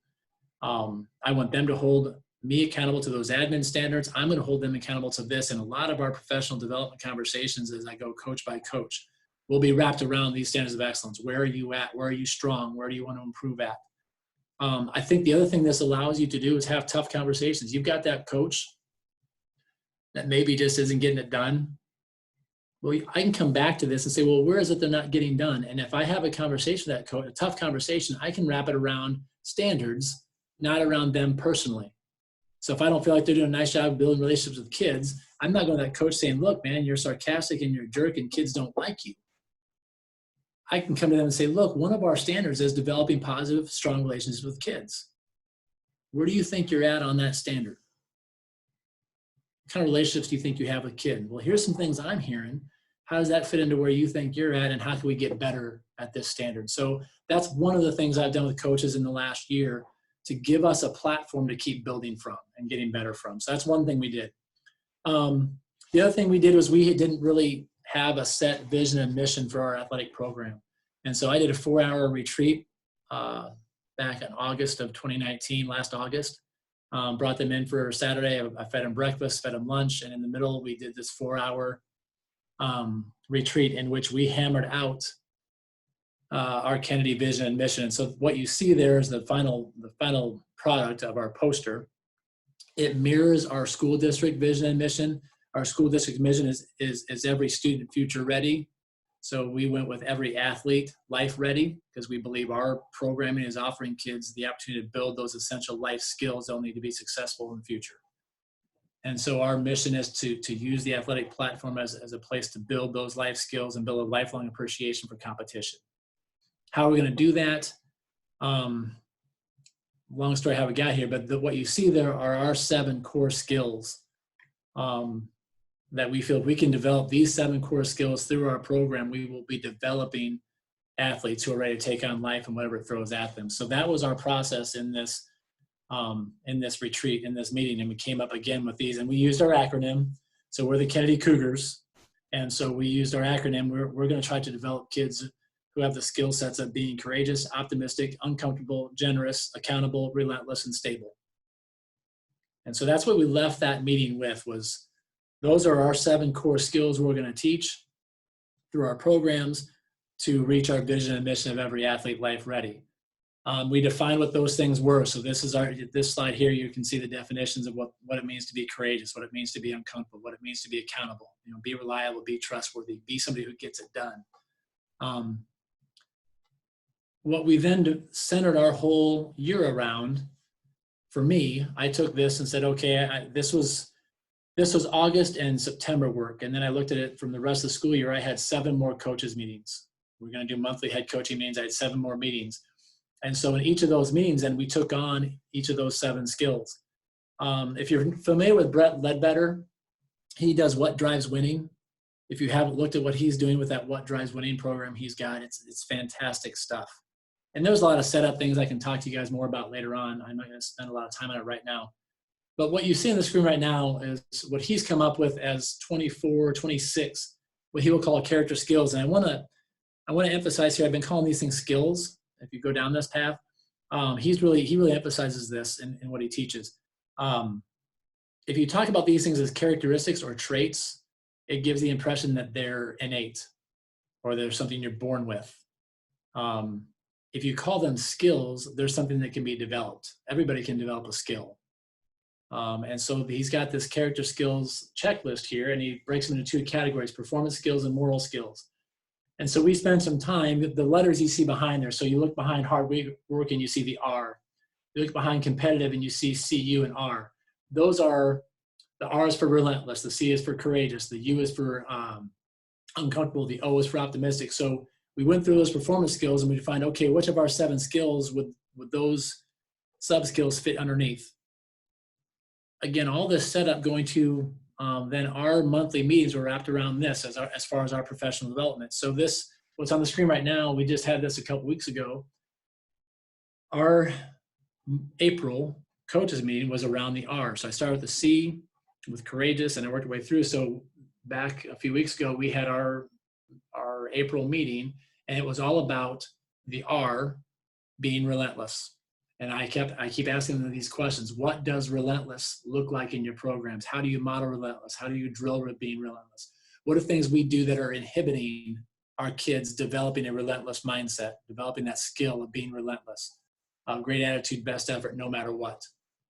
I want them to hold me accountable to those admin standards. I'm going to hold them accountable to this. And a lot of our professional development conversations as I go coach by coach will be wrapped around these standards of excellence. Where are you at? Where are you strong? Where do you want to improve at? I think the other thing this allows you to do is have tough conversations. You've got that coach that maybe just isn't getting it done. Well, I can come back to this and say, well, where is it they're not getting done? And if I have a conversation with that coach, a tough conversation, I can wrap it around standards, not around them personally. So if I don't feel like they're doing a nice job of building relationships with kids, I'm not going to that coach saying, look, man, you're sarcastic and you're a jerk and kids don't like you. I can come to them and say, look, one of our standards is developing positive, strong relationships with kids. Where do you think you're at on that standard? What kind of relationships do you think you have with kids? Well, here's some things I'm hearing. How does that fit into where you think you're at, and how can we get better at this standard? So that's one of the things I've done with coaches in the last year to give us a platform to keep building from and getting better from. So that's one thing we did. The other thing we did was we didn't really have a set vision and mission for our athletic program. And so I did a 4-hour retreat back in August of 2019, last August. Brought them in for Saturday. I fed them breakfast, fed them lunch, and in the middle we did this 4-hour retreat in which we hammered out our Kennedy vision and mission. And so what you see there is the final product of our poster. It mirrors our school district vision and mission. Our school district mission is every student future ready. So we went with every athlete life ready, because we believe our programming is offering kids the opportunity to build those essential life skills they'll need to be successful in the future. And so our mission is to use the athletic platform as a place to build those life skills and build a lifelong appreciation for competition. How are we going to do that? Long story how we got here, but what you see there are our 7 core skills that we feel if we can develop these 7 core skills through our program, we will be developing athletes who are ready to take on life and whatever it throws at them. So that was our process in this retreat, in this meeting, and we came up again with these, and we used our acronym. So we're the Kennedy Cougars. And so we used our acronym. We're going to try to develop kids who have the skill sets of being courageous, optimistic, uncomfortable, generous, accountable, relentless, and stable. And so that's what we left that meeting with, was those are our 7 core skills we're going to teach through our programs to reach our vision and mission of every athlete life ready. We defined what those things were. So this slide here, you can see the definitions of what it means to be courageous, what it means to be uncomfortable, what it means to be accountable, be reliable, be trustworthy, be somebody who gets it done. What we then centered our whole year around, for me, I took this and said, okay, this was August and September work. And then I looked at it from the rest of the school year. I had 7 more coaches meetings. We're going to do monthly head coaching meetings. I had 7 more meetings. And so in each of those meetings, then we took on each of those 7 skills. If you're familiar with Brett Ledbetter, he does What Drives Winning. If you haven't looked at what he's doing with that What Drives Winning program he's got, it's fantastic stuff. And there's a lot of setup things I can talk to you guys more about later on. I'm not going to spend a lot of time on it right now. But what you see on the screen right now is what he's come up with as 24, 26, what he will call character skills. And I want to emphasize here, I've been calling these things skills. If you go down this path, he really emphasizes this in what he teaches. If you talk about these things as characteristics or traits, it gives the impression that they're innate or they're something you're born with. If you call them skills, there's something that can be developed. Everybody can develop a skill. And so he's got this character skills checklist here, and he breaks them into 2 categories: performance skills and moral skills. And so we spent some time, the letters you see behind there. So you look behind hard work and you see the R. You look behind competitive and you see CU and R. Those are, the R is for relentless, the C is for courageous, the U is for uncomfortable, the O is for optimistic. So we went through those performance skills and we defined, okay, which of our 7 skills would those sub-skills fit underneath? Again, all this setup going to then our monthly meetings were wrapped around this as far as our professional development. So this, what's on the screen right now, we just had this a couple weeks ago. Our April coaches meeting was around the R. So I started with the C with courageous and I worked my way through. So back a few weeks ago, we had our April meeting and it was all about the R being relentless. And I keep asking them these questions. What does relentless look like in your programs? How do you model relentless? How do you drill being relentless? What are things we do that are inhibiting our kids developing a relentless mindset, developing that skill of being relentless? Great attitude, best effort, no matter what.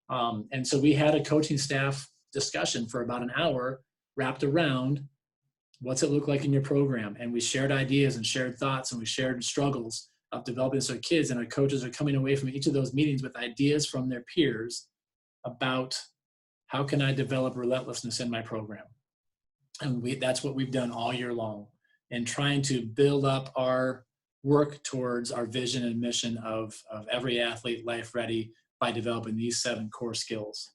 And so we had a coaching staff discussion for about an hour wrapped around what's it look like in your program? And we shared ideas and shared thoughts and we shared struggles of developing this with our kids, and our coaches are coming away from each of those meetings with ideas from their peers about how can I develop relentlessness in my program. And that's what we've done all year long, and trying to build up our work towards our vision and mission of every athlete life ready by developing these 7 core skills.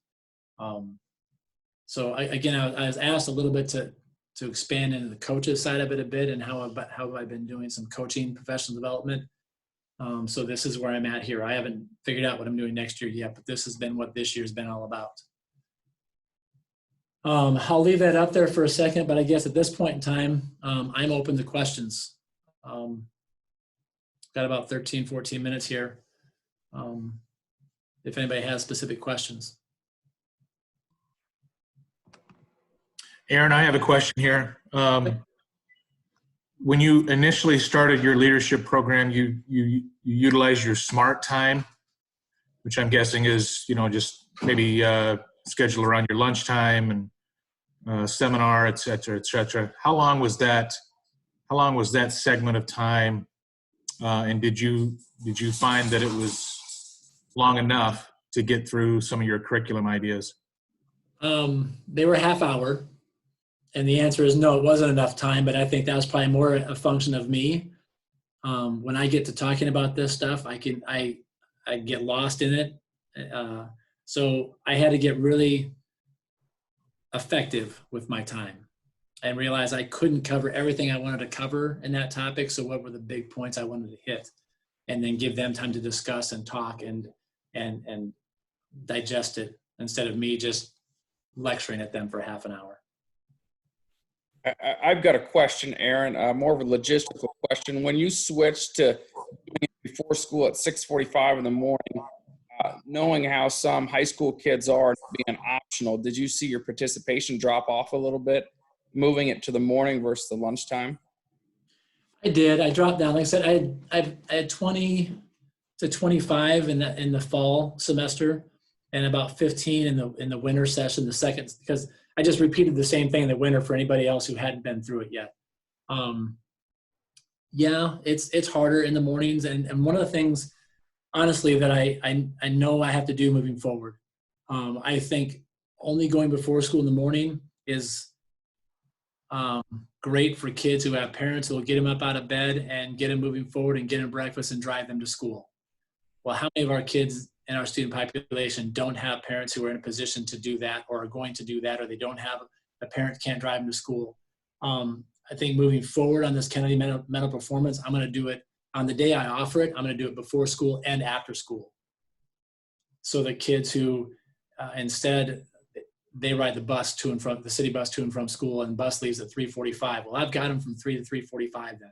So I was asked a little bit to expand into the coaches side of it a bit, and how I've been doing some coaching professional development. So this is where I'm at here. I haven't figured out what I'm doing next year yet, but this has been what this year's been all about. I'll leave that up there for a second, but I guess at this point in time, I'm open to questions. Got about 13, 14 minutes here. If anybody has specific questions. Aaron, I have a question here. When you initially started your leadership program, you utilized your SMART time, which I'm guessing is, just maybe schedule around your lunchtime and seminar, et cetera, et cetera. How long was that segment of time? And did you find that it was long enough to get through some of your curriculum ideas? They were half hour. And the answer is no, it wasn't enough time, but I think that was probably more a function of me. When I get to talking about this stuff, I get lost in it. So I had to get really effective with my time and realize I couldn't cover everything I wanted to cover in that topic. So what were the big points I wanted to hit, and then give them time to discuss and talk and digest it instead of me just lecturing at them for half an hour. I've got a question, Aaron, more of a logistical question. When you switched to doing it before school at 6:45 in the morning, knowing how some high school kids are being optional, did you see your participation drop off a little bit, moving it to the morning versus the lunchtime? I did. I dropped down. Like I said, I had 20 to 25 in the fall semester, and about 15 in the winter session, the second, because I just repeated the same thing in the winter for anybody else who hadn't been through it yet. Um, yeah, it's harder in the mornings, and one of the things, honestly, that I know I have to do moving forward. I think only going before school in the morning is um, great for kids who have parents who will get them up out of bed and get them moving forward and get them breakfast and drive them to school. Well, how many of our kids in our student population don't have parents who are in a position to do that, or are going to do that, or they don't have a parent can't drive them to school? I think moving forward on this Kennedy mental performance, I'm going to do it on the day I offer it. I'm going to do it before school and after school. So the kids who instead they ride the bus to and from the city bus to and from school, and bus leaves at 3:45. Well, I've got them from 3 to 3:45 then.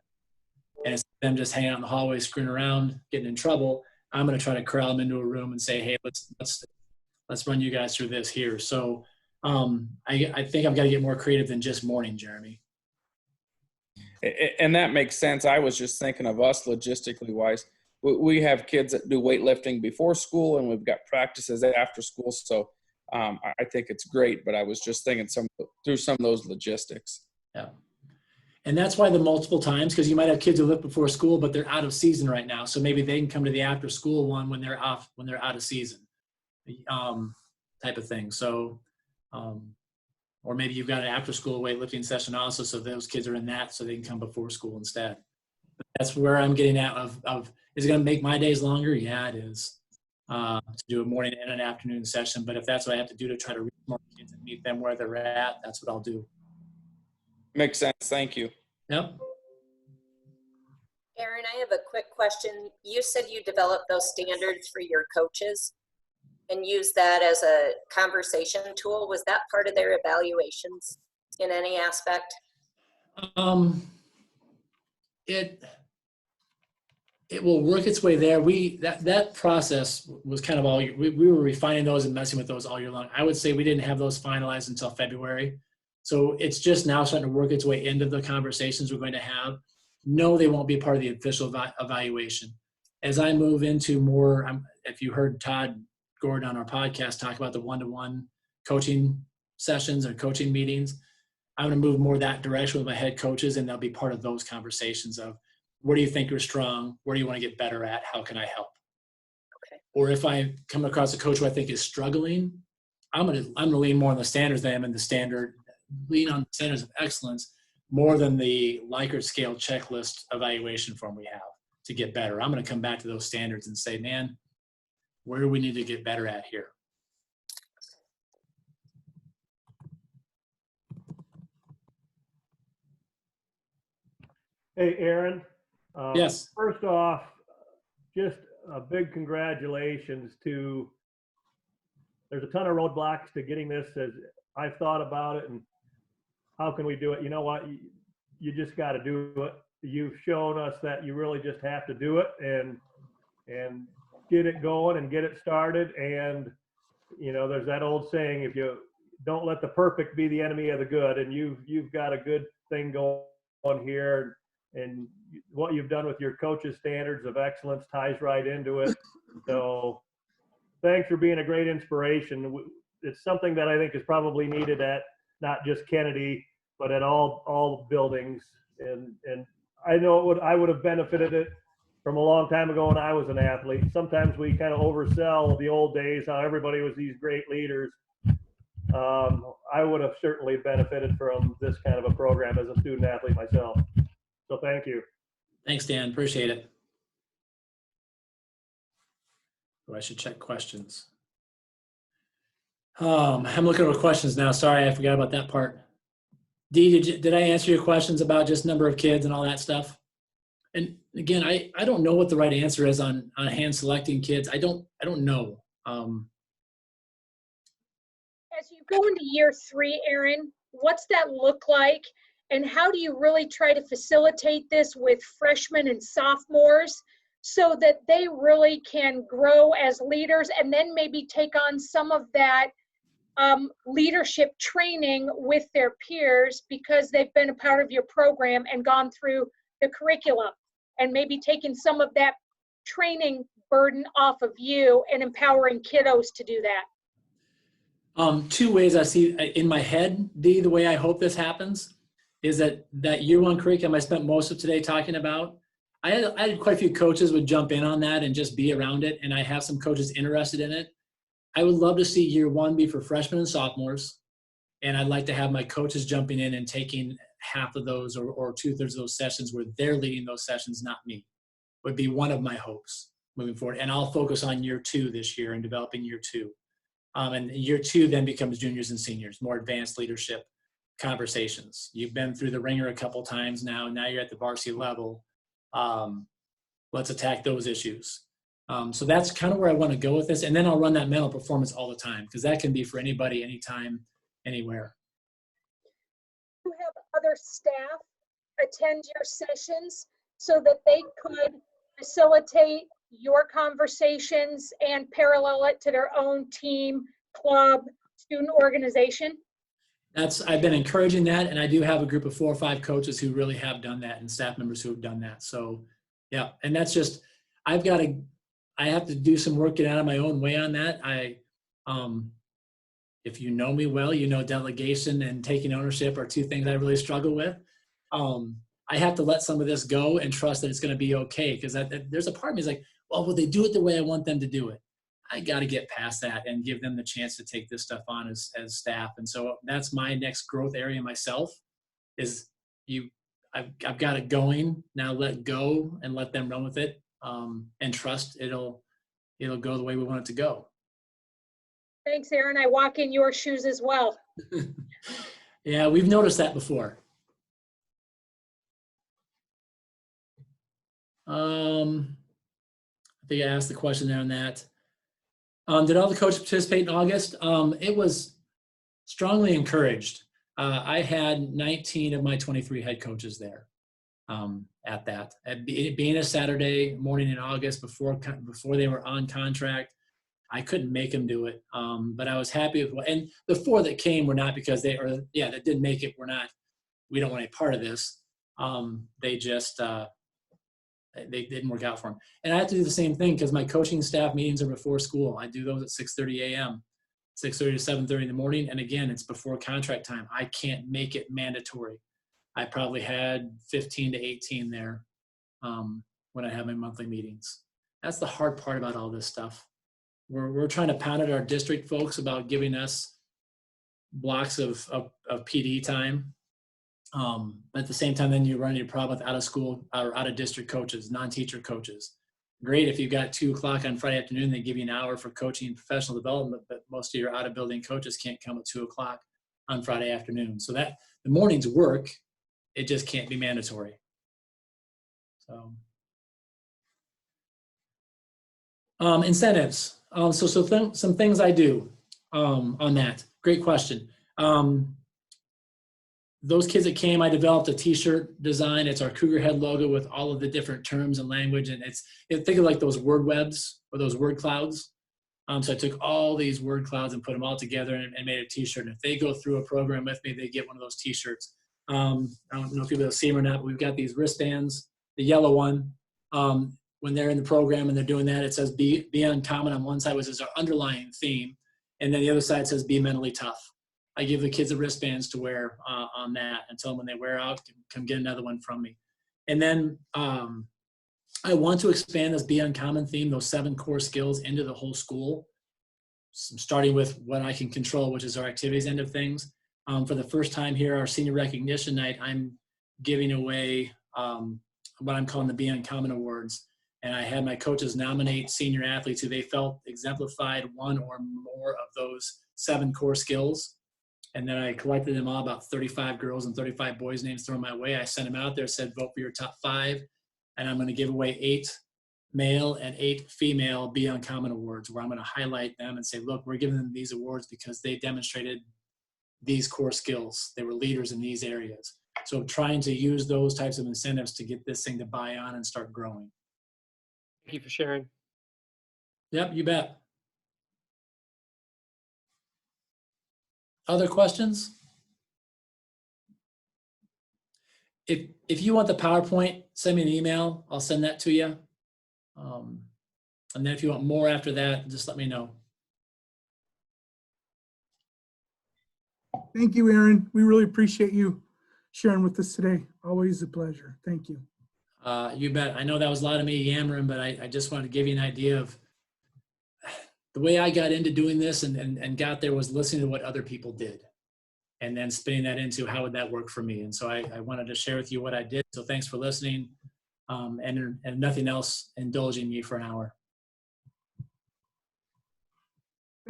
And it's them just hanging out in the hallway, screwing around, getting in trouble. I'm going to try to corral them into a room and say, hey, let's run you guys through this here. So I think I've got to get more creative than just morning, Jeremy. And that makes sense. I was just thinking of us logistically wise. We have kids that do weightlifting before school, and we've got practices after school. So I think it's great, but I was just thinking through some of those logistics. Yeah. And that's why the multiple times, because you might have kids who live before school, but they're out of season right now. So maybe they can come to the after school one when they're out of season, type of thing. So, or maybe you've got an after school weightlifting session also, so those kids are in that, so they can come before school instead. But that's where I'm getting at of is it going to make my days longer? Yeah, it is. To do a morning and an afternoon session. But if that's what I have to do to try to reach more kids and meet them where they're at, that's what I'll do. Makes sense. Thank you. Yep. Aaron, I have a quick question. You said you developed those standards for your coaches and use that as a conversation tool. Was that part of their evaluations in any aspect? It will work its way there. That process was kind of all we were refining those and messing with those all year long. I would say we didn't have those finalized until February. So it's just now starting to work its way into the conversations we're going to have. No, they won't be part of the official evaluation. As I move into more, if you heard Todd Gordon on our podcast talk about the one-to-one coaching sessions or coaching meetings, I'm going to move more that direction with my head coaches, and they'll be part of those conversations of where do you think you're strong? Where do you want to get better at? How can I help? Okay. Or if I come across a coach who I think is struggling, I'm going to lean more on the standards than I am in the standard, lean on standards of excellence more than the Likert scale checklist evaluation form we have to get better. I'm going to come back to those standards and say, man, where do we need to get better at here? Hey, Aaron. Yes. First off, just a big congratulations to, there's a ton of roadblocks to getting this as I've thought about it and how can we do it? You know what? You just got to do it. You've shown us that you really just have to do it and get it going and get it started. And, you know, there's that old saying, if you don't let the perfect be the enemy of the good, and you've got a good thing going on here. And what you've done with your coaches' standards of excellence ties right into it. So thanks for being a great inspiration. It's something that I think is probably needed at not just Kennedy, but at all buildings. And I know I would have benefited it from a long time ago when I was an athlete. Sometimes we kind of oversell the old days, how everybody was these great leaders. I would have certainly benefited from this kind of a program as a student athlete myself. So thank you. Thanks, Dan. Appreciate it. Oh, I should check questions. I'm looking over questions now. Sorry, I forgot about that part. Dee, did I answer your questions about just number of kids and all that stuff? And again, I don't know what the right answer is on hand selecting kids. I don't know. As you go into year 3, Aaron, what's that look like? And how do you really try to facilitate this with freshmen and sophomores so that they really can grow as leaders and then maybe take on some of that leadership training with their peers because they've been a part of your program and gone through the curriculum, and maybe taking some of that training burden off of you and empowering kiddos to do that? Two ways I see in my head, Dee, the way I hope this happens is that year one curriculum I spent most of today talking about. I had quite a few coaches would jump in on that and just be around it, and I have some coaches interested in it. I would love to see year one be for freshmen and sophomores, and I'd like to have my coaches jumping in and taking half of those or 2/3 of those sessions where they're leading those sessions, not me, would be one of my hopes moving forward. And I'll focus on year two this year and developing year two. And year two then becomes juniors and seniors, more advanced leadership conversations. You've been through the ringer a couple times now. Now you're at the varsity level. Let's attack those issues. So that's kind of where I want to go with this. And then I'll run that mental performance all the time because that can be for anybody, anytime, anywhere. You have other staff attend your sessions so that they could facilitate your conversations and parallel it to their own team, club, student organization? I've been encouraging that, and I do have a group of 4 or 5 coaches who really have done that and staff members who have done that. So yeah, and that's just, I have to do some work, get out of my own way on that. If you know me well, you know delegation and taking ownership are 2 things I really struggle with. I have to let some of this go and trust that it's going to be okay, because there's a part of me is like, well, will they do it the way I want them to do it? I got to get past that and give them the chance to take this stuff on as staff. And so that's my next growth area myself is I've got it going now. Let go and let them run with it, and trust it'll go the way we want it to go. Thanks, Aaron. I walk in your shoes as well. Yeah, we've noticed that before. I think I asked the question there on that. Did all the coaches participate in August? It was strongly encouraged. I had 19 of my 23 head coaches there at that. Being a Saturday morning in August before they were on contract, I couldn't make them do it. But I was happy with and the 4 that came were not because that didn't make it. We don't want any part of this. They just, they didn't work out for them. And I have to do the same thing because my coaching staff meetings are before school. I do those at 6:30 a.m., 6:30 to 7:30 in the morning. And again, it's before contract time. I can't make it mandatory. I probably had 15 to 18 there when I have my monthly meetings. That's the hard part about all this stuff. We're trying to pound at our district folks about giving us blocks of PD time. But at the same time, then you run into your problem with out of school or out of district coaches, non-teacher coaches. Great if you've got 2 o'clock on Friday afternoon, they give you an hour for coaching and professional development, but most of your out of building coaches can't come at 2 o'clock on Friday afternoon. So that the mornings work, it just can't be mandatory. So incentives. Some things I do on that. Great question. Those kids that came, I developed a T-shirt design. It's our Cougar Head logo with all of the different terms and language, and think of like those word webs or those word clouds. So I took all these word clouds and put them all together and made a T-shirt. And if they go through a program with me, they get one of those T-shirts. I don't know if people will see them or not, but we've got these wristbands. The yellow one, when they're in the program and they're doing that, it says "Be uncommon" on one side, which is our underlying theme, and then the other side says "Be mentally tough." I give the kids the wristbands to wear on that and tell them when they wear out, come get another one from me. And then I want to expand this Be Uncommon theme, those 7 core skills, into the whole school, starting with what I can control, which is our activities end of things. For the first time here, our senior recognition night, I'm giving away what I'm calling the Be Uncommon Awards. And I had my coaches nominate senior athletes who they felt exemplified one or more of those 7 core skills. And then I collected them all, about 35 girls and 35 boys' names thrown my way. I sent them out there, said, vote for your top 5. And I'm going to give away 8 male and 8 female Be Uncommon Awards, where I'm going to highlight them and say, look, we're giving them these awards because they demonstrated these core skills. They were leaders in these areas. So trying to use those types of incentives to get this thing to buy on and start growing. Thank you for sharing. Yep, you bet. Other questions? If you want the PowerPoint, send me an email. I'll send that to you. And then if you want more after that, just let me know. Thank you, Aaron. We really appreciate you sharing with us today. Always a pleasure. Thank you. You bet. I know that was a lot of me yammering, but I just wanted to give you an idea of the way I got into doing this and got there was listening to what other people did and then spinning that into how would that work for me. And so I wanted to share with you what I did. So thanks for listening. And nothing else, indulging me for an hour.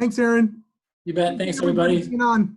Thanks, Aaron. You bet. Thanks, Everybody everybody. for being on.